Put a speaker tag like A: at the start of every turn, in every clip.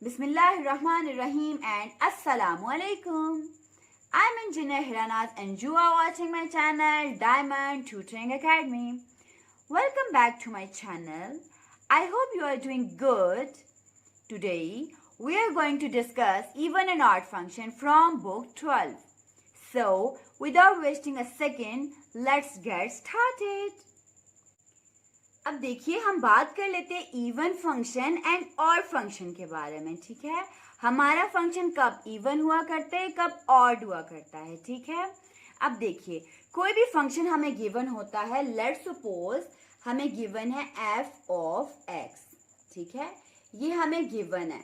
A: Bismillahirrahmanirrahim and Assalamu alaikum. I'm Engineer Hiranaz and you are watching my channel Diamond Tutoring Academy. Welcome back to my channel. I hope you are doing good. Today we are going to discuss even and odd function from book 12. So without wasting a second, let's get started. अब देखिए हम बात कर लेते हैं even function and odd function के बारे में, ठीक है। हमारा फंक्शन कब इवन हुआ करता है, कब ऑड हुआ करता है, ठीक है। अब देखिए कोई भी फंक्शन हमें गिवन होता है, लेट्स सपोज हमें गिवन है f ऑफ x, ठीक है। ये हमें गिवन है।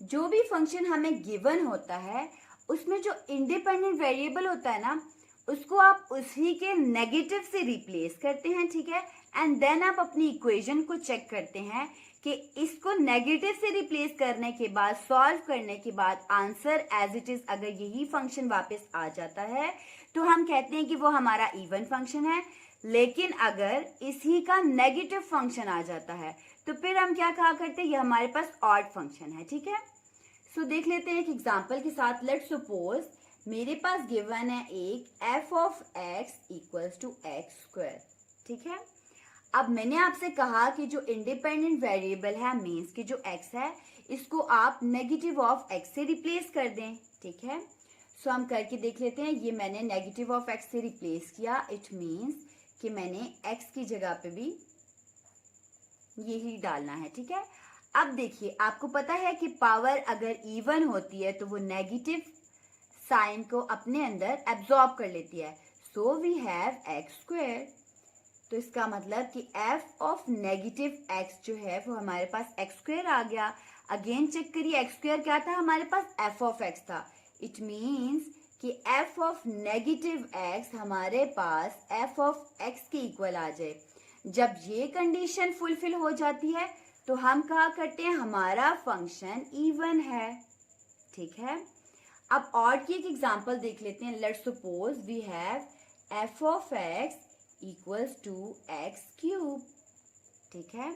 A: जो भी फंक्शन हमें गिवन होता है उसमें जो इंडिपेंडेंट वेरिएबल होता है ना, उसको आप उसी के नेगेटिव से रिप्लेस करते हैं, ठीक है। एंड देन आप अपनी इक्वेशन को चेक करते हैं कि इसको नेगेटिव से रिप्लेस करने के बाद, सॉल्व करने के बाद आंसर एज इट इज अगर यही फंक्शन वापस आ जाता है तो हम कहते हैं कि वो हमारा इवन फंक्शन है। लेकिन अगर इसी का नेगेटिव फंक्शन आ जाता है तो फिर हम क्या कहा करते हैं, ये हमारे पास ऑड फंक्शन है, ठीक है। सो देख लेते हैं एक एग्जाम्पल के साथ। लेट्स सपोज मेरे पास गिवन है एक f of x equals to x square, ठीक है। अब मैंने आपसे कहा कि जो इंडिपेंडेंट वेरिएबल है मीन्स कि जो x है इसको आप नेगेटिव ऑफ x से रिप्लेस कर दें, ठीक है। सो हम करके देख लेते हैं। ये मैंने नेगेटिव ऑफ x से रिप्लेस किया, इट मीन्स कि मैंने x की जगह पे भी यही डालना है, ठीक है। अब देखिए आपको पता है कि पावर अगर इवन होती है तो वो नेगेटिव साइन को अपने अंदर एब्जॉर्ब कर लेती है। So we have x square. तो इसका मतलब कि f ऑफ नेगेटिव x जो है वो हमारे पास एक्स स्क्वायर आ गया। अगेन चेक करिए, एक्स स्क्वायर क्या था, हमारे पास f ऑफ x था। इट मीन्स कि f ऑफ नेगेटिव x हमारे पास f ऑफ x के इक्वल आ जाए। जब ये कंडीशन फुलफिल हो जाती है तो हम कहा करते हैं हमारा फंक्शन इवन है, ठीक है। अब ऑड की एक एग्जांपल देख लेते हैं। Let's suppose we have f of x equals to x cube, ठीक है।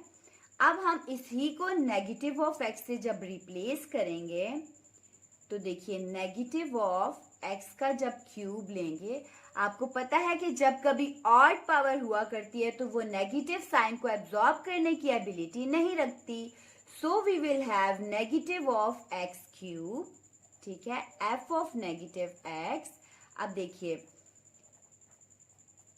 A: अब हम इसी को नेगेटिव ऑफ x से जब रिप्लेस करेंगे तो देखिए नेगेटिव ऑफ x का जब क्यूब लेंगे, आपको पता है कि जब कभी ऑड पावर हुआ करती है तो वो नेगेटिव साइन को एब्जॉर्ब करने की एबिलिटी नहीं रखती। So we will have negative of x cube, ठीक है, f ऑफ नेगेटिव x। अब देखिए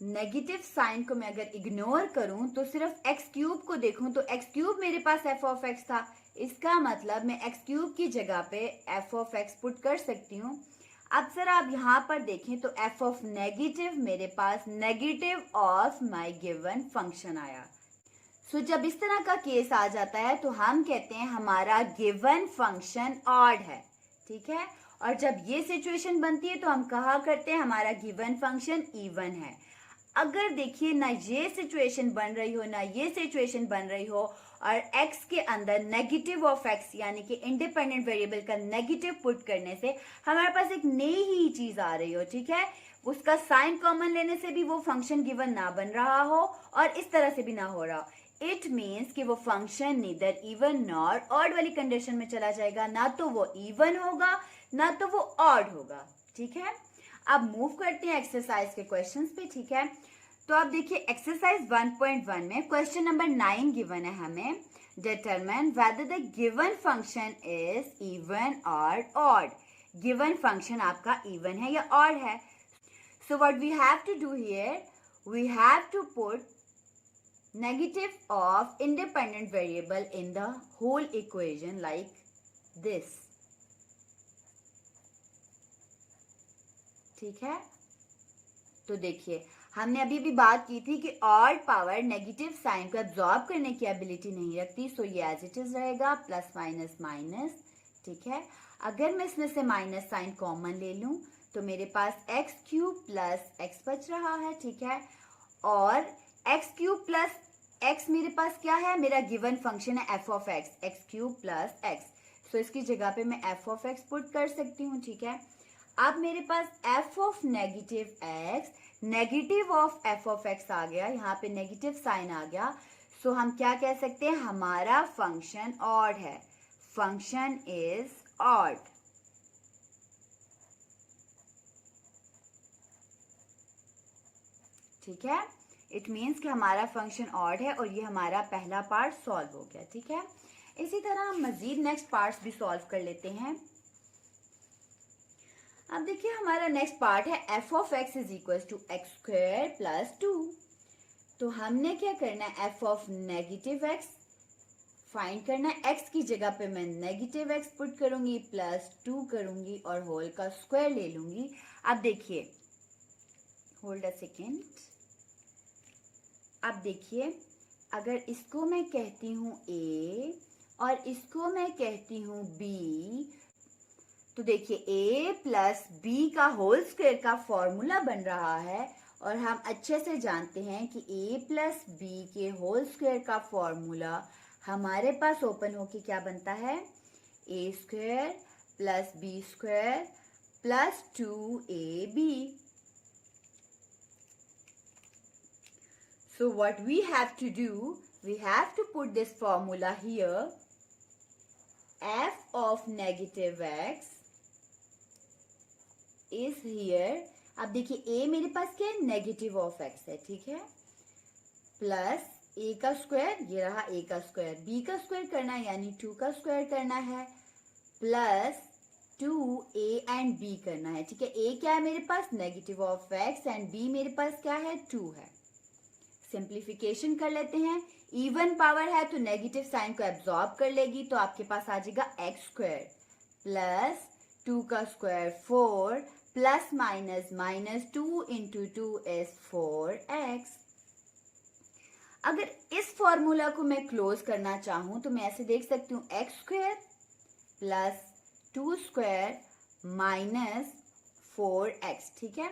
A: नेगेटिव साइन को मैं अगर इग्नोर करूं तो सिर्फ एक्स क्यूब को देखूं तो एक्स क्यूब मेरे पास एफ ऑफ एक्स था। इसका मतलब मैं एक्स क्यूब की जगह पे एफ ऑफ एक्स पुट कर सकती हूँ। अब सर आप यहाँ पर देखें तो एफ ऑफ नेगेटिव मेरे पास negative of my given function आया। सो जब इस तरह का केस आ जाता है तो हम कहते हैं हमारा गिवन फंक्शन ऑड है, ठीक है। और जब ये सिचुएशन बनती है तो हम कहा करते हैं हमारा गिवन फंक्शन इवन है। अगर देखिए ना ये सिचुएशन बन रही हो ना ये सिचुएशन बन रही हो और x के अंदर नेगेटिव ऑफ x यानी कि इंडिपेंडेंट वेरिएबल का नेगेटिव पुट करने से हमारे पास एक नई ही चीज आ रही हो, ठीक है, उसका साइन कॉमन लेने से भी वो फंक्शन गिवन ना बन रहा हो और इस तरह से भी ना हो रहा हो, इट मीन्स कि वो function neither even nor odd वाली कंडीशन में चला जाएगा। ना तो वो इवन होगा ना तो वो ऑड होगा, ठीक है। अब मूव करते हैं एक्सरसाइज के क्वेश्चंस पे, ठीक है। तो अब देखिए एक्सरसाइज 1.1 में क्वेश्चन नंबर 9 गिवन है हमें, determine whether the given function is even और ऑड। गिवन फंक्शन आपका इवन है या ऑड है। So what we have to do here, we have to put negative of independent variable in the whole equation like this, ठीक है। तो देखिए हमने अभी भी बात की थी कि ऑड पावर नेगेटिव साइन को एब्जॉर्ब करने की एबिलिटी नहीं रखती। सो ये एज इट इज रहेगा प्लस माइनस माइनस, ठीक है। अगर मैं इसमें से माइनस साइन कॉमन ले लूं तो मेरे पास एक्स क्यूब प्लस एक्स बच रहा है, ठीक है। और एक्स क्यूब प्लस एक्स मेरे पास क्या है, मेरा गिवन फंक्शन है F of X, X cube plus X. So इसकी जगह पे मैं एफ ऑफ एक्स पुट कर सकती हूँ, ठीक है। अब मेरे पास f of negative x, negative of f of x आ गया, यहाँ पे नेगेटिव साइन आ गया। सो हम क्या कह सकते हैं, हमारा फंक्शन ऑड है। function is odd. ठीक है, इट मीन्स कि हमारा फंक्शन ऑड है और ये हमारा पहला पार्ट सॉल्व हो गया. ठीक है, इसी तरह हम मजीद नेक्स्ट पार्ट्स भी सॉल्व कर लेते हैं. अब देखिए हमारा नेक्स्ट पार्ट है f of x is equal to x square plus 2. तो हमने क्या करना है, f of negative x find करना है. x की जगह पे मैं नेगेटिव x पुट करूंगी, प्लस 2 करूंगी और होल का स्क्वायर ले लूंगी. अब देखिए, होल्ड अ सेकेंड. अब देखिए, अगर इसको मैं कहती हूँ a और इसको मैं कहती हूँ b, तो देखिए a प्लस b का होल स्क्वायर का फॉर्मूला बन रहा है और हम अच्छे से जानते हैं कि a प्लस b के होल स्क्वायर का फॉर्मूला हमारे पास ओपन होके क्या बनता है, a square plus b square plus 2ab. So what we have to do, we have to put this formula here. F of negative x is here. अब देखिए a मेरे पास क्या है, नेगेटिव ऑफ x है. ठीक है, प्लस a का square, ये रहा a का स्क्वायर, b का स्क्वायर करना है यानी 2 का स्क्वायर करना है, प्लस 2a एंड b करना है. ठीक है, a क्या है मेरे पास, negative of x and b मेरे पास क्या है, 2 है. सिंप्लीफिकेशन कर लेते हैं. इवन पावर है तो नेगेटिव साइन को एब्जॉर्ब कर लेगी, तो आपके पास आ जाएगा एक्स स्क्वायर प्लस 2 का square 4 plus minus minus 2 into 2 is 4x. अगर इस फॉर्मूला को मैं क्लोज करना चाहूं तो मैं ऐसे देख सकती हूँ, x square plus 2 square minus 4x. ठीक है,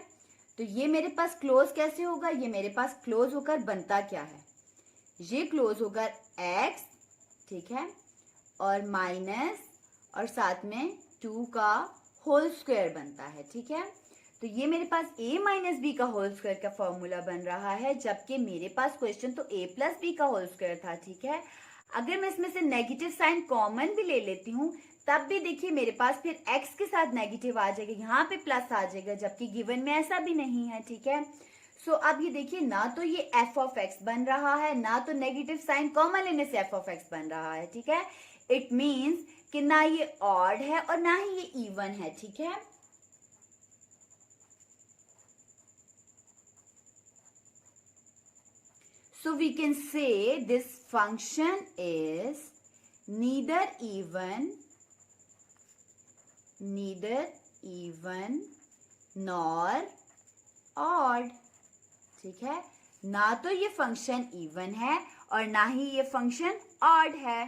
A: तो ये मेरे पास क्लोज कैसे होगा, ये मेरे पास क्लोज होकर बनता क्या है, ये क्लोज होकर x. ठीक है, और माइनस और साथ में 2 का होल स्क्वायर बनता है. ठीक है, तो ये मेरे पास a माइनस बी का होल स्क्वायर का फॉर्मूला बन रहा है, जबकि मेरे पास क्वेश्चन तो a प्लस बी का होल स्क्वायर था. ठीक है, अगर मैं इसमें से नेगेटिव साइन कॉमन भी ले लेती हूँ तब भी देखिए मेरे पास फिर x के साथ नेगेटिव आ जाएगा, यहाँ पे प्लस आ जाएगा, जबकि गिवन में ऐसा भी नहीं है. ठीक है, सो अब ये देखिए, ना तो ये f ऑफ x बन रहा है, ना तो नेगेटिव साइन कॉमन लेने से f ऑफ x बन रहा है. ठीक है, इट मीन्स कि ना ये ऑड है और ना ही ये इवन है. ठीक है, so we can say this function is neither even nor odd. ठीक है, ना तो ये फंक्शन इवन है और ना ही ये फंक्शन ऑड है.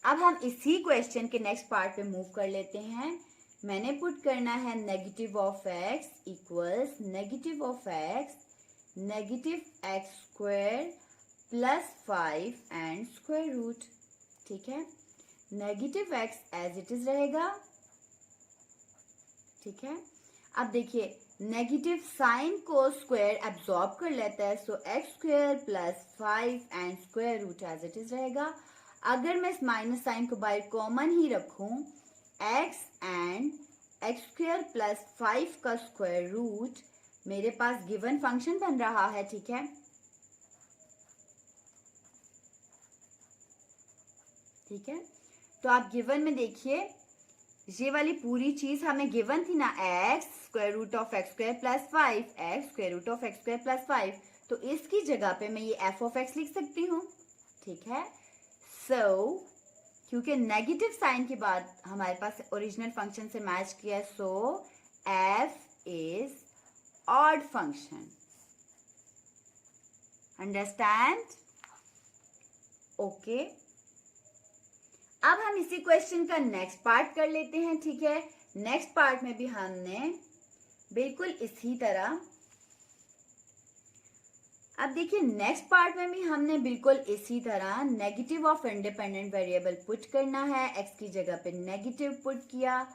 A: अब हम इसी क्वेश्चन के नेक्स्ट पार्ट पे मूव कर लेते हैं. मैंने पुट करना है negative of x equals negative of x negative X square plus 5 and square root. ठीक है, negative X as it is रहेगा. ठीक है, अब देखिए नेगेटिव साइन को स्क्वायर एब्जॉर्ब कर लेता है, so X square plus 5 and square root as it is रहेगा. अगर मैं इस माइनस साइन को बाहर कॉमन ही रखूं, x and x square plus 5 का स्क्वायर रूट मेरे पास गिवन फंक्शन बन रहा है. ठीक है, ठीक है, तो आप गिवन में देखिए, ये वाली पूरी चीज हमें गिवन थी ना, x square root of x square plus 5, x square root of x square plus 5, तो इसकी जगह पे मैं ये एफ ऑफ एक्स लिख सकती हूँ. ठीक है, सो क्योंकि नेगेटिव साइन के बाद हमारे पास ओरिजिनल फंक्शन से मैच किया, so F is odd function. Understand? Okay, अब हम इसी क्वेश्चन का नेक्स्ट पार्ट कर लेते हैं. ठीक है, नेक्स्ट पार्ट में भी हमने बिल्कुल इसी तरह, अब देखिए नेक्स्ट पार्ट में भी हमने बिल्कुल इसी तरह negative of independent variable put करना है. एक्स की जगह पे नेगेटिव पुट किया,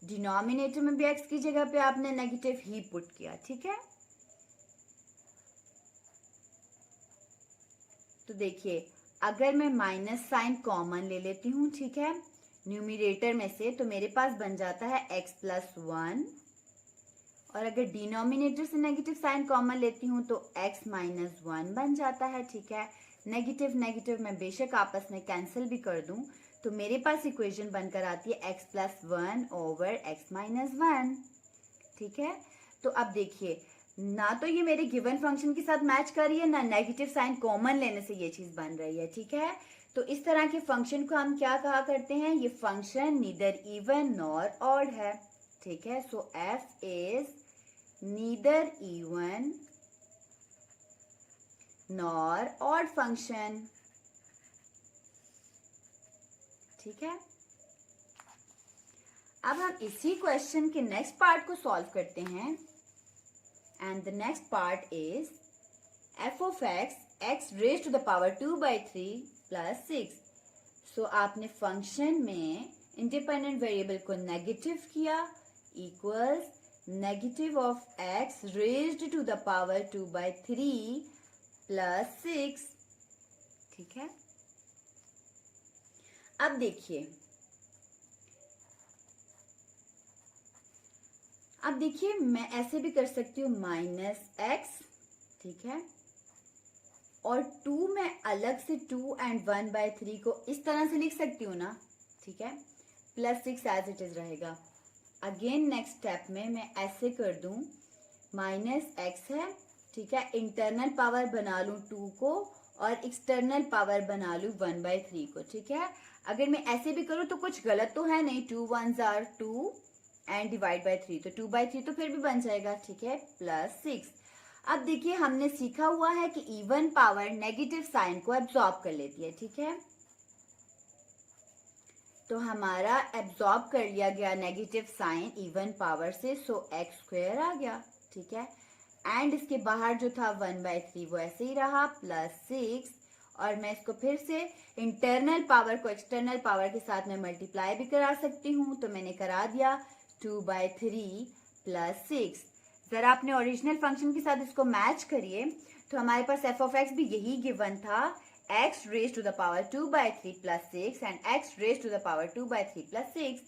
A: डिनोमिनेटर में भी एक्स की जगह पे आपने नेगेटिव ही पुट किया. ठीक है, तो देखिए अगर मैं माइनस साइन कॉमन ले लेती हूँ, ठीक है, न्यूमिरेटर में से, तो मेरे पास बन जाता है x प्लस 1, और अगर डिनोमिनेटर से नेगेटिव साइन कॉमन लेती हूँ तो x माइनस 1 बन जाता है, ठीक है। नेगेटिव नेगेटिव मैं बेशक आपस में कैंसिल भी कर दूं तो मेरे पास इक्वेशन बनकर आती है x plus 1 over x minus 1, ठीक है। तो अब देखिए, ना तो ये मेरे गिवन फंक्शन के साथ मैच कर रही है, ना नेगेटिव साइन कॉमन लेने से ये चीज बन रही है, ठीक है। तो इस तरह के फंक्शन को हम क्या कहा करते हैं, ये function neither even nor odd है, ठीक है। सो f is neither even nor odd function, ठीक है। अब हम इसी क्वेश्चन के नेक्स्ट पार्ट को सॉल्व करते हैं, and the next part is f of x raise to the power 2/3 plus 6। So आपने फंक्शन में इंडिपेंडेंट वेरिएबल को नेगेटिव किया, equals negative of x raised to the power 2/3 plus 6, ठीक है। अब देखिए मैं ऐसे भी कर सकती हूँ माइनस एक्स, ठीक है, और 2 में अलग से 2 and 1/3 को इस तरह से लिख सकती हूँ ना, ठीक है, प्लस 6 एज इट इज रहेगा। अगेन नेक्स्ट स्टेप में मैं ऐसे कर दूं, माइनस एक्स है, ठीक है, इंटरनल पावर बना लूं 2 को और एक्सटर्नल पावर बना लूं 1/3 को, ठीक है। अगर मैं ऐसे भी करूं तो कुछ गलत तो है नहीं, 2 1s are 2 and divide by 3, तो 2/3 तो फिर भी बन जाएगा, ठीक है, प्लस 6। अब देखिए हमने सीखा हुआ है कि इवन पावर नेगेटिव साइन को एब्जॉर्ब कर लेती है, ठीक है। तो हमारा एब्जॉर्ब कर लिया गया नेगेटिव साइन इवन पावर से, सो एक्स स्क्वायर आ गया, ठीक है। एंड इसके बाहर जो था 1/3 वो ऐसे ही रहा, प्लस 6, और मैं इसको फिर से इंटरनल पावर को एक्सटर्नल पावर के साथ में मल्टीप्लाई भी करा सकती हूँ, तो मैंने करा दिया 2/3 प्लस 6। जरा अपने ओरिजिनल फंक्शन के साथ इसको मैच करिए, तो हमारे पास f of x भी यही गिवन था, x raise to the power 2/3 plus 6 and x raise to the power 2/3 plus 6।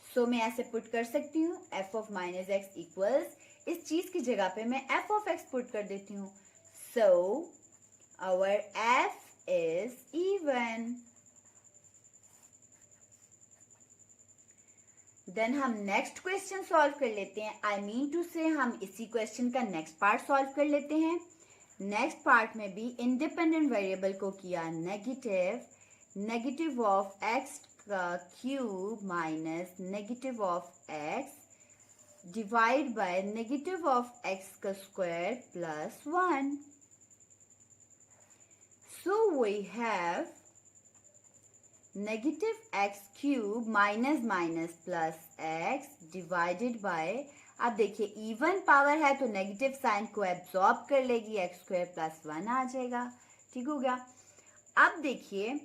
A: So मैं ऐसे पुट कर सकती हूँ f of minus x equals, इस चीज की जगह पे मैं f of x पुट कर देती हूँ। So our f is even. Then हम नेक्स्ट क्वेश्चन सॉल्व कर लेते हैं, आई मीन टू से हम इसी क्वेश्चन का नेक्स्ट पार्ट सॉल्व कर लेते हैं। नेक्स्ट पार्ट में भी इंडिपेंडेंट वेरिएबल को किया नेगेटिव, नेगेटिव ऑफ एक्स का cube minus negative of X divide by negative of X का square plus 1। So we have negative X cube minus minus plus X divided by, अब देखिए even power है तो negative sign को absorb कर लेगी, x square plus 1 आ जाएगा, ठीक हो गया। अब देखिए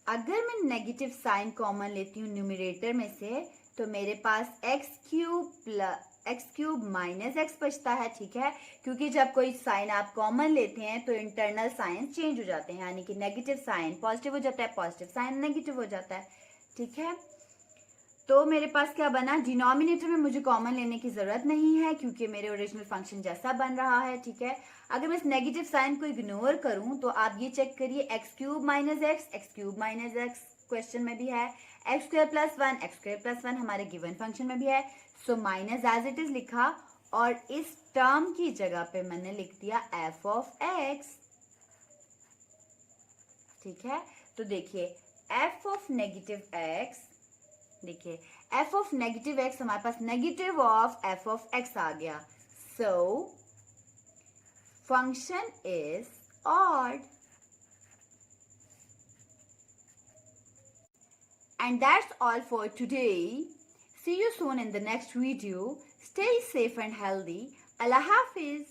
A: अगर मैं नेगेटिव साइन कॉमन लेती हूँ न्यूमरेटर में से, तो मेरे पास एक्स क्यूब माइनस एक्स बचता है, ठीक है, क्योंकि जब कोई साइन आप कॉमन लेते हैं तो इंटरनल साइन चेंज हो जाते हैं, यानी कि नेगेटिव साइन पॉजिटिव हो जाता है, पॉजिटिव साइन नेगेटिव हो जाता है, ठीक है। तो मेरे पास क्या बना, डिनोमिनेटर में मुझे कॉमन लेने की जरूरत नहीं है क्योंकि मेरे ओरिजिनल फंक्शन जैसा बन रहा है, ठीक है। अगर मैं इस नेगेटिव साइन को इग्नोर करूं तो आप ये चेक करिए, x cube minus x question में भी है, एक्स स्क्वायर प्लस 1 हमारे गिवन फंक्शन में भी है। So minus as it is लिखा और इस टर्म की जगह पे मैंने लिख दिया एफ ऑफ एक्स, ठीक है। तो देखिए एफ ऑफ नेगेटिव एक्स, देखिए एफ ऑफ नेगेटिव एक्स हमारे पास negative of F of X आ गया। So function is odd. And that's all for today. See you soon in the next video. Stay safe and healthy. Allah Hafiz.